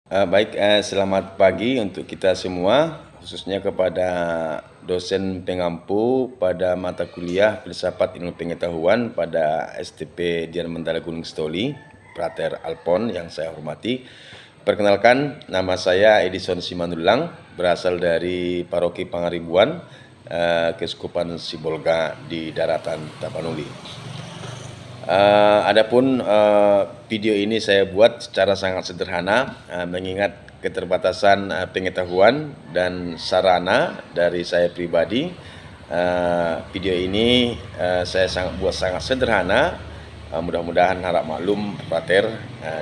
Selamat pagi untuk kita semua, khususnya kepada dosen pengampu pada mata kuliah Filsafat Ilmu Pengetahuan pada STP Dian Mandala Gunung Sitoli, Prater Alpon yang saya hormati. Perkenalkan, nama saya Edison Simandulang, berasal dari Paroki Pangaribuan, Keuskupan Sibolga di Daratan Tapanuli. Adapun video ini saya buat secara sangat sederhana, mengingat keterbatasan pengetahuan dan sarana dari saya pribadi. Video ini saya buat sangat sederhana, mudah-mudahan harap maklum Pater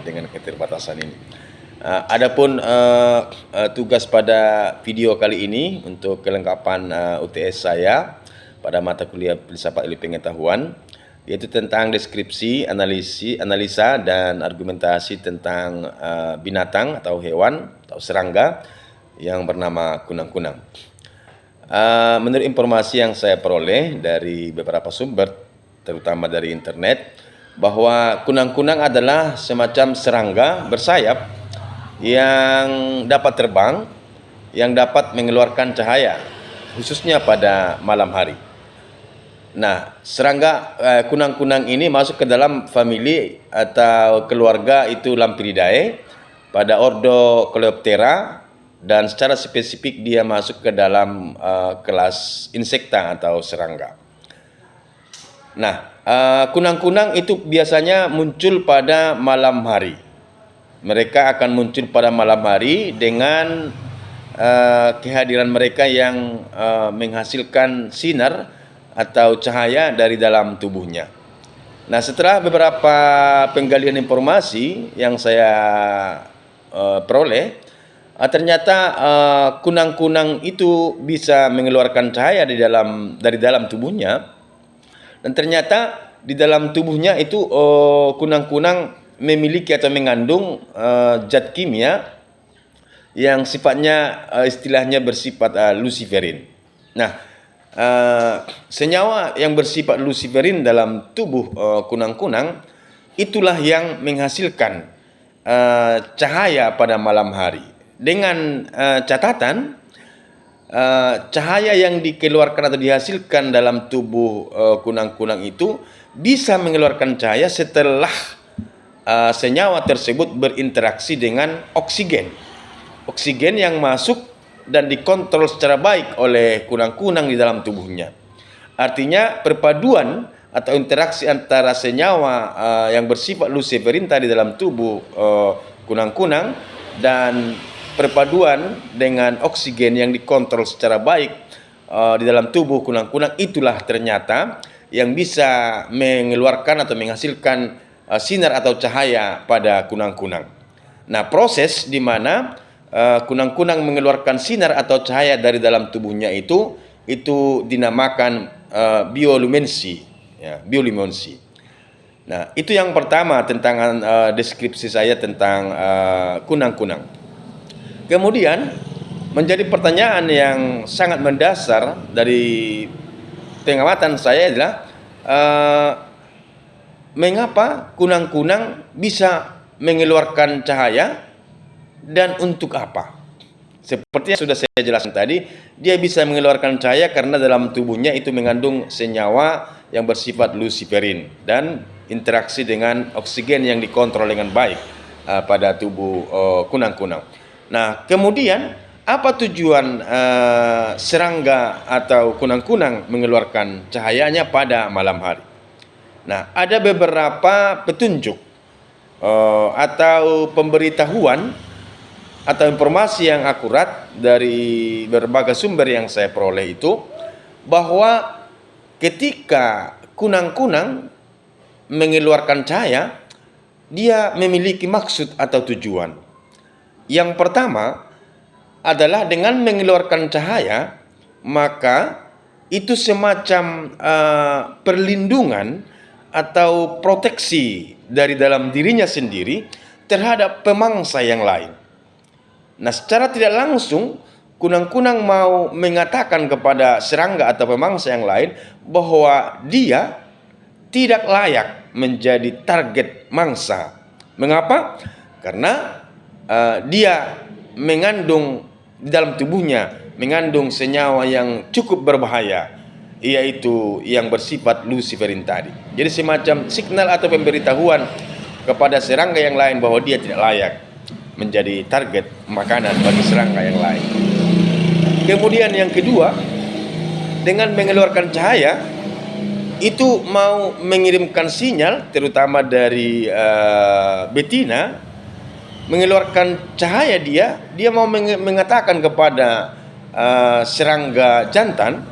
dengan keterbatasan ini. Adapun tugas pada video kali ini untuk kelengkapan UTS saya pada mata kuliah Filsafat Ilmu Pengetahuan, yaitu tentang deskripsi, analisa dan argumentasi tentang binatang atau hewan atau serangga yang bernama kunang-kunang. Menurut informasi yang saya peroleh dari beberapa sumber, terutama dari internet, bahwa kunang-kunang adalah semacam serangga bersayap yang dapat terbang, yang dapat mengeluarkan cahaya, khususnya pada malam hari. Nah, serangga kunang-kunang ini masuk ke dalam famili atau keluarga itu Lampiridae pada ordo Coleoptera, dan secara spesifik dia masuk ke dalam kelas insekta atau serangga. Nah, kunang-kunang itu biasanya muncul pada malam hari. Mereka akan muncul pada malam hari dengan kehadiran mereka yang menghasilkan sinar atau cahaya dari dalam tubuhnya. Nah, setelah beberapa penggalian informasi yang saya peroleh, ternyata kunang-kunang itu bisa mengeluarkan cahaya dari dalam tubuhnya, dan ternyata di dalam tubuhnya itu kunang-kunang memiliki atau mengandung zat kimia yang sifatnya istilahnya bersifat luciferin. Nah, senyawa yang bersifat luciferin dalam tubuh kunang-kunang itulah yang menghasilkan cahaya pada malam hari. Dengan catatan cahaya yang dikeluarkan atau dihasilkan dalam tubuh kunang-kunang itu bisa mengeluarkan cahaya setelah senyawa tersebut berinteraksi dengan oksigen. Oksigen yang masuk dan dikontrol secara baik oleh kunang-kunang di dalam tubuhnya. Artinya perpaduan atau interaksi antara senyawa yang bersifat luciferin tadi dalam tubuh kunang-kunang dan perpaduan dengan oksigen yang dikontrol secara baik di dalam tubuh kunang-kunang, itulah ternyata yang bisa mengeluarkan atau menghasilkan sinar atau cahaya pada kunang-kunang. Nah, proses di mana kunang-kunang mengeluarkan sinar atau cahaya dari dalam tubuhnya itu dinamakan bioluminessi, ya, bioluminessi. Nah, itu yang pertama tentang deskripsi saya tentang kunang-kunang. Kemudian menjadi pertanyaan yang sangat mendasar dari pengamatan saya adalah mengapa kunang-kunang bisa mengeluarkan cahaya dan untuk apa? Seperti yang sudah saya jelaskan tadi, dia bisa mengeluarkan cahaya karena dalam tubuhnya itu mengandung senyawa yang bersifat luciferin dan interaksi dengan oksigen yang dikontrol dengan baik pada tubuh kunang-kunang. Nah, kemudian apa tujuan serangga atau kunang-kunang mengeluarkan cahayanya pada malam hari? Nah, ada beberapa petunjuk atau pemberitahuan atau informasi yang akurat dari berbagai sumber yang saya peroleh itu, bahwa ketika kunang-kunang mengeluarkan cahaya, dia memiliki maksud atau tujuan. Yang pertama adalah dengan mengeluarkan cahaya, maka itu semacam perlindungan atau proteksi dari dalam dirinya sendiri terhadap pemangsa yang lain. Nah, secara tidak langsung kunang-kunang mau mengatakan kepada serangga atau pemangsa yang lain bahwa dia tidak layak menjadi target mangsa. Mengapa? Karena dia mengandung di dalam tubuhnya mengandung senyawa yang cukup berbahaya, yaitu yang bersifat luciferin tadi. Jadi semacam signal atau pemberitahuan kepada serangga yang lain bahwa dia tidak layak menjadi target makanan bagi serangga yang lain. Kemudian yang kedua, dengan mengeluarkan cahaya itu mau mengirimkan sinyal, terutama dari betina, mengeluarkan cahaya dia mau mengatakan kepada serangga jantan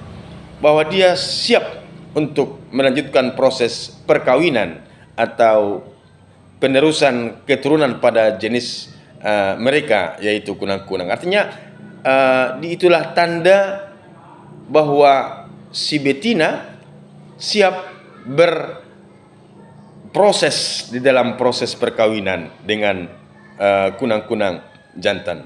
bahwa dia siap untuk melanjutkan proses perkawinan atau penerusan keturunan pada jenis mereka, yaitu kunang-kunang. Artinya itulah tanda bahwa si betina siap berproses di dalam proses perkawinan dengan kunang-kunang jantan.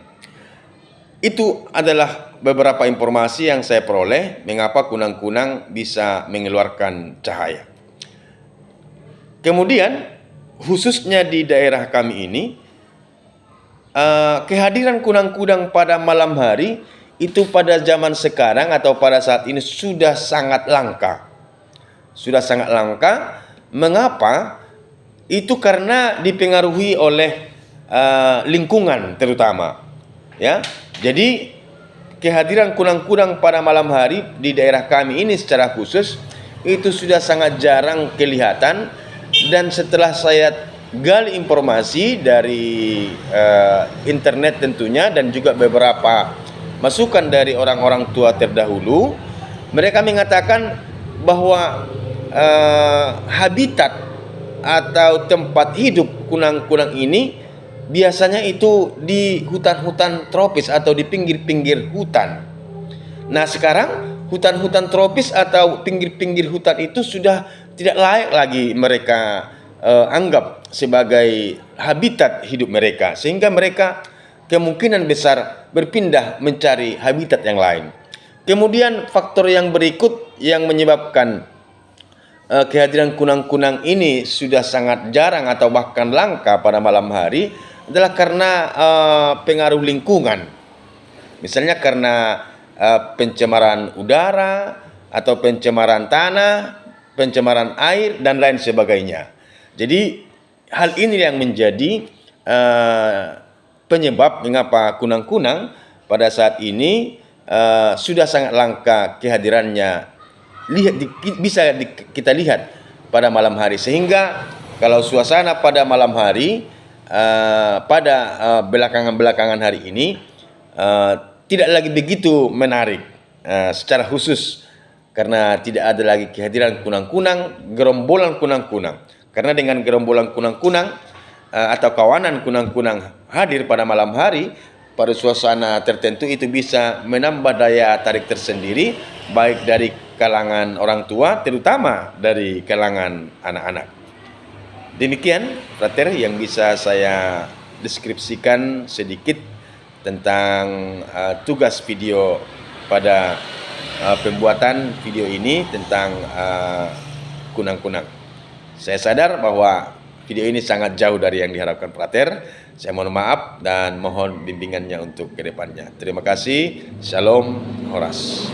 Itu adalah beberapa informasi yang saya peroleh mengapa kunang-kunang bisa mengeluarkan cahaya. Kemudian khususnya di daerah kami ini, kehadiran kunang-kunang pada malam hari itu pada zaman sekarang atau pada saat ini sudah sangat langka. Sudah sangat langka. Mengapa? Itu karena dipengaruhi oleh lingkungan terutama. Ya, jadi kehadiran kunang-kunang pada malam hari di daerah kami ini secara khusus itu sudah sangat jarang kelihatan, dan setelah saya gali informasi dari internet tentunya dan juga beberapa masukan dari orang-orang tua terdahulu, mereka mengatakan bahwa habitat atau tempat hidup kunang-kunang ini biasanya itu di hutan-hutan tropis atau di pinggir-pinggir hutan. Nah sekarang hutan-hutan tropis atau pinggir-pinggir hutan itu sudah tidak layak lagi mereka anggap sebagai habitat hidup mereka, sehingga mereka kemungkinan besar berpindah mencari habitat yang lain. Kemudian faktor yang berikut yang menyebabkan kehadiran kunang-kunang ini sudah sangat jarang atau bahkan langka pada malam hari adalah karena pengaruh lingkungan. Misalnya karena pencemaran udara atau pencemaran tanah, pencemaran air dan lain sebagainya. Jadi hal ini yang menjadi penyebab mengapa kunang-kunang pada saat ini sudah sangat langka kehadirannya, bisa kita lihat pada malam hari. Sehingga kalau suasana pada malam hari pada belakangan hari ini tidak lagi begitu menarik secara khusus, karena tidak ada lagi kehadiran kunang-kunang, gerombolan kunang-kunang. Karena dengan gerombolan kunang-kunang atau kawanan kunang-kunang hadir pada malam hari, pada suasana tertentu itu bisa menambah daya tarik tersendiri, baik dari kalangan orang tua, terutama dari kalangan anak-anak. Demikian, frater, yang bisa saya deskripsikan sedikit tentang tugas video pada pembuatan video ini tentang kunang-kunang. Saya sadar bahwa video ini sangat jauh dari yang diharapkan frater. Saya mohon maaf dan mohon bimbingannya untuk kedepannya. Terima kasih. Shalom, Horas.